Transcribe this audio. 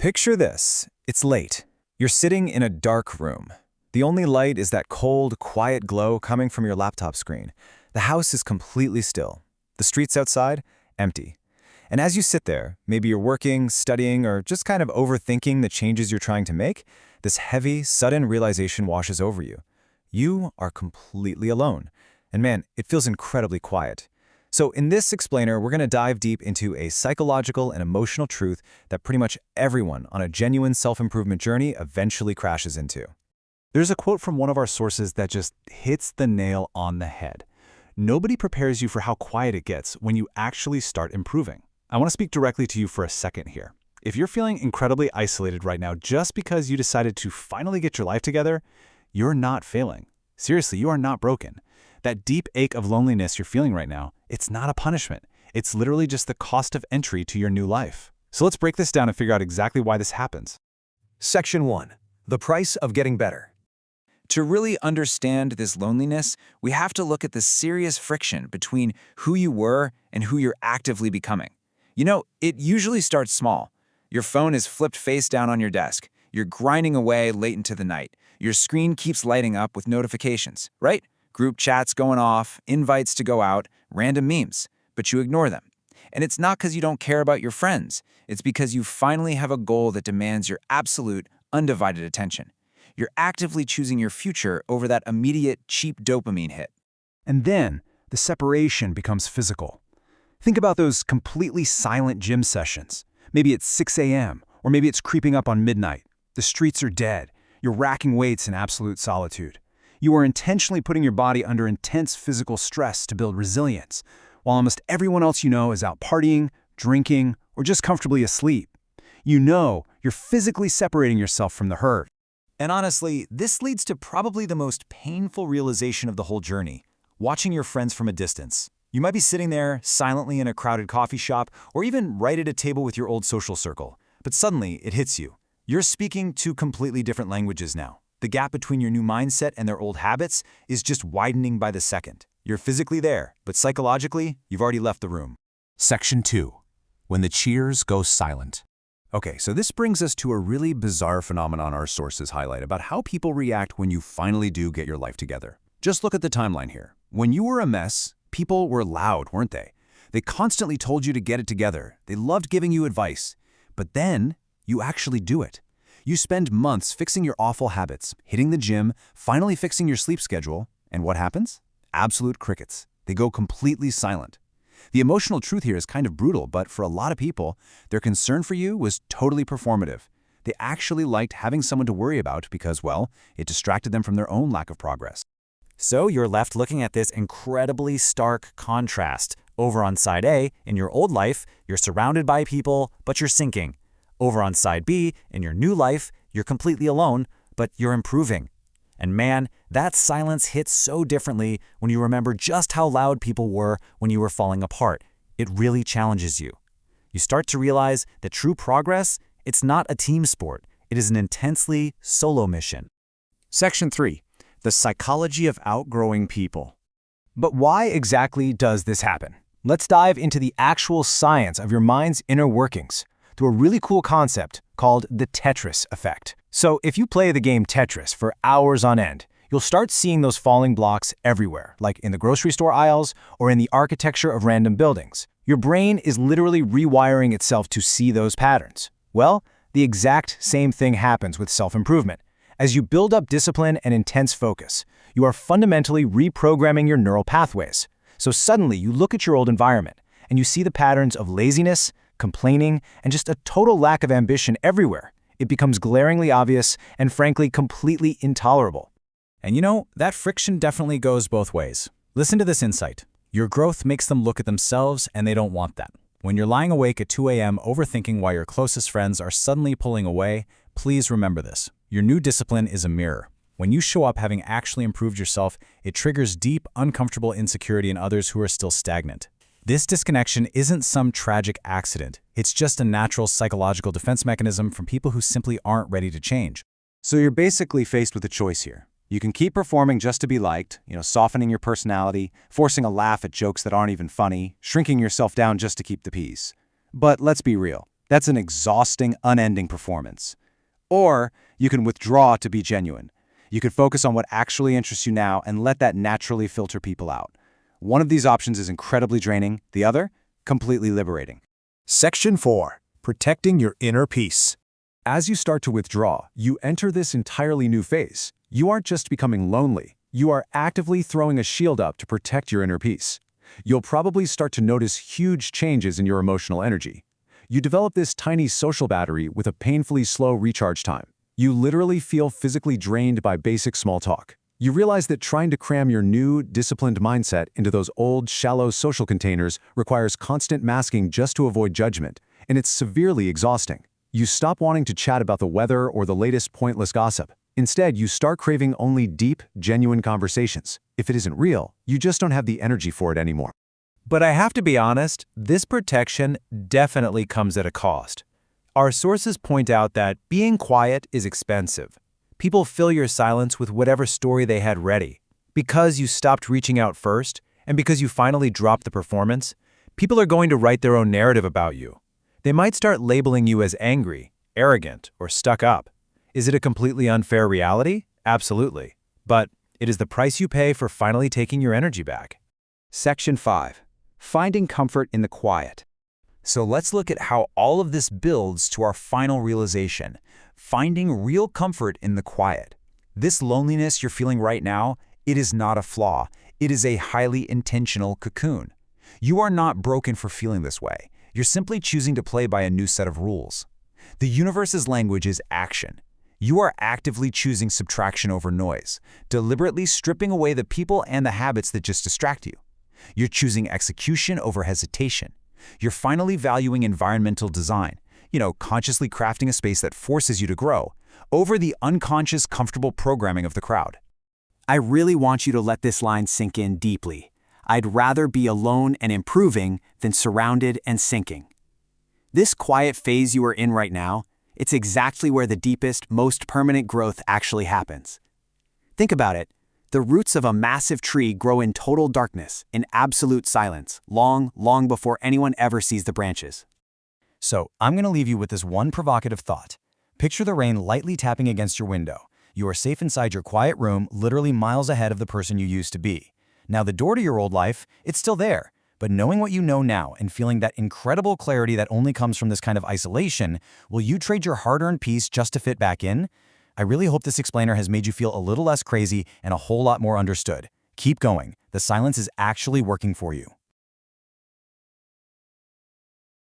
Picture this. It's late. You're sitting in a dark room. The only light is that cold, quiet glow coming from your laptop screen. The house is completely still. The streets outside, empty. And as you sit there, maybe you're working, studying, or just kind of overthinking the changes you're trying to make, this heavy, sudden realization washes over you. You are completely alone. And man, it feels incredibly quiet. So in this explainer, we're going to dive deep into a psychological and emotional truth that pretty much everyone on a genuine self-improvement journey eventually crashes into. There's a quote from one of our sources that just hits the nail on the head. Nobody prepares you for how quiet it gets when you actually start improving. I want to speak directly to you for a second here. If you're feeling incredibly isolated right now just because you decided to finally get your life together, you're not failing. Seriously, you are not broken. That deep ache of loneliness you're feeling right now, it's not a punishment. It's literally just the cost of entry to your new life. So let's break this down and figure out exactly why this happens. Section 1. The price of getting better. To really understand this loneliness, we have to look at the serious friction between who you were and who you're actively becoming. You know, it usually starts small. Your phone is flipped face down on your desk. You're grinding away late into the night. Your screen keeps lighting up with notifications, right? Group chats going off, invites to go out, random memes, but you ignore them. And it's not because you don't care about your friends. It's because you finally have a goal that demands your absolute, undivided attention. You're actively choosing your future over that immediate, cheap dopamine hit. And then the separation becomes physical. Think about those completely silent gym sessions. Maybe it's 6 a.m., or maybe it's creeping up on midnight. The streets are dead. You're racking weights in absolute solitude. You are intentionally putting your body under intense physical stress to build resilience, while almost everyone else you know is out partying, drinking, or just comfortably asleep. You know you're physically separating yourself from the herd. And honestly, this leads to probably the most painful realization of the whole journey, watching your friends from a distance. You might be sitting there silently in a crowded coffee shop or even right at a table with your old social circle, but suddenly it hits you. You're speaking two completely different languages now. The gap between your new mindset and their old habits is just widening by the second. You're physically there, but psychologically, you've already left the room. Section 2. When the cheers go silent. Okay, so this brings us to a really bizarre phenomenon our sources highlight about how people react when you finally do get your life together. Just look at the timeline here. When you were a mess, people were loud, weren't they? They constantly told you to get it together. They loved giving you advice. But then, you actually do it. You spend months fixing your awful habits, hitting the gym, finally fixing your sleep schedule, and what happens? Absolute crickets. They go completely silent. The emotional truth here is kind of brutal, but for a lot of people, their concern for you was totally performative. They actually liked having someone to worry about because, well, it distracted them from their own lack of progress. So you're left looking at this incredibly stark contrast. Over on side A, in your old life, you're surrounded by people, but you're sinking. Over on side B, in your new life, you're completely alone, but you're improving. And man, that silence hits so differently when you remember just how loud people were when you were falling apart. It really challenges you. You start to realize that true progress, it's not a team sport. It is an intensely solo mission. Section 3. The psychology of outgrowing people. But why exactly does this happen? Let's dive into the actual science of your mind's inner workings through a really cool concept called the Tetris effect. So if you play the game Tetris for hours on end, you'll start seeing those falling blocks everywhere, like in the grocery store aisles or in the architecture of random buildings. Your brain is literally rewiring itself to see those patterns. Well, the exact same thing happens with self-improvement. As you build up discipline and intense focus, you are fundamentally reprogramming your neural pathways. So suddenly you look at your old environment and you see the patterns of laziness, complaining, and just a total lack of ambition everywhere. It becomes glaringly obvious and frankly completely intolerable. And you know, that friction definitely goes both ways. Listen to this insight. Your growth makes them look at themselves and they don't want that. When you're lying awake at 2 a.m. overthinking why your closest friends are suddenly pulling away, please remember this. Your new discipline is a mirror. When you show up having actually improved yourself, it triggers deep, uncomfortable insecurity in others who are still stagnant. This disconnection isn't some tragic accident. It's just a natural psychological defense mechanism from people who simply aren't ready to change. So you're basically faced with a choice here. You can keep performing just to be liked, softening your personality, forcing a laugh at jokes that aren't even funny, shrinking yourself down just to keep the peace. But let's be real. That's an exhausting, unending performance. Or you can withdraw to be genuine. You could focus on what actually interests you now and let that naturally filter people out. One of these options is incredibly draining, the other, completely liberating. Section 4. Protecting your inner peace. As you start to withdraw, you enter this entirely new phase. You aren't just becoming lonely. You are actively throwing a shield up to protect your inner peace. You'll probably start to notice huge changes in your emotional energy. You develop this tiny social battery with a painfully slow recharge time. You literally feel physically drained by basic small talk. You realize that trying to cram your new, disciplined mindset into those old, shallow social containers requires constant masking just to avoid judgment, and it's severely exhausting. You stop wanting to chat about the weather or the latest pointless gossip. Instead, you start craving only deep, genuine conversations. If it isn't real, you just don't have the energy for it anymore. But I have to be honest, this protection definitely comes at a cost. Our sources point out that being quiet is expensive. People fill your silence with whatever story they had ready. Because you stopped reaching out first, and because you finally dropped the performance, people are going to write their own narrative about you. They might start labeling you as angry, arrogant, or stuck up. Is it a completely unfair reality? Absolutely. But it is the price you pay for finally taking your energy back. Section 5. Finding comfort in the quiet. So let's look at how all of this builds to our final realization, finding real comfort in the quiet. This loneliness you're feeling right now, it is not a flaw. It is a highly intentional cocoon. You are not broken for feeling this way. You're simply choosing to play by a new set of rules. The universe's language is action. You are actively choosing subtraction over noise, deliberately stripping away the people and the habits that just distract you. You're choosing execution over hesitation. You're finally valuing environmental design, consciously crafting a space that forces you to grow, over the unconscious, comfortable programming of the crowd. I really want you to let this line sink in deeply. I'd rather be alone and improving than surrounded and sinking. This quiet phase you are in right now, it's exactly where the deepest, most permanent growth actually happens. Think about it. The roots of a massive tree grow in total darkness, in absolute silence, long, long before anyone ever sees the branches. So, I'm going to leave you with this one provocative thought. Picture the rain lightly tapping against your window. You are safe inside your quiet room, literally miles ahead of the person you used to be. Now, the door to your old life, it's still there. But knowing what you know now and feeling that incredible clarity that only comes from this kind of isolation, will you trade your hard-earned peace just to fit back in? I really hope this explainer has made you feel a little less crazy and a whole lot more understood. Keep going. The silence is actually working for you.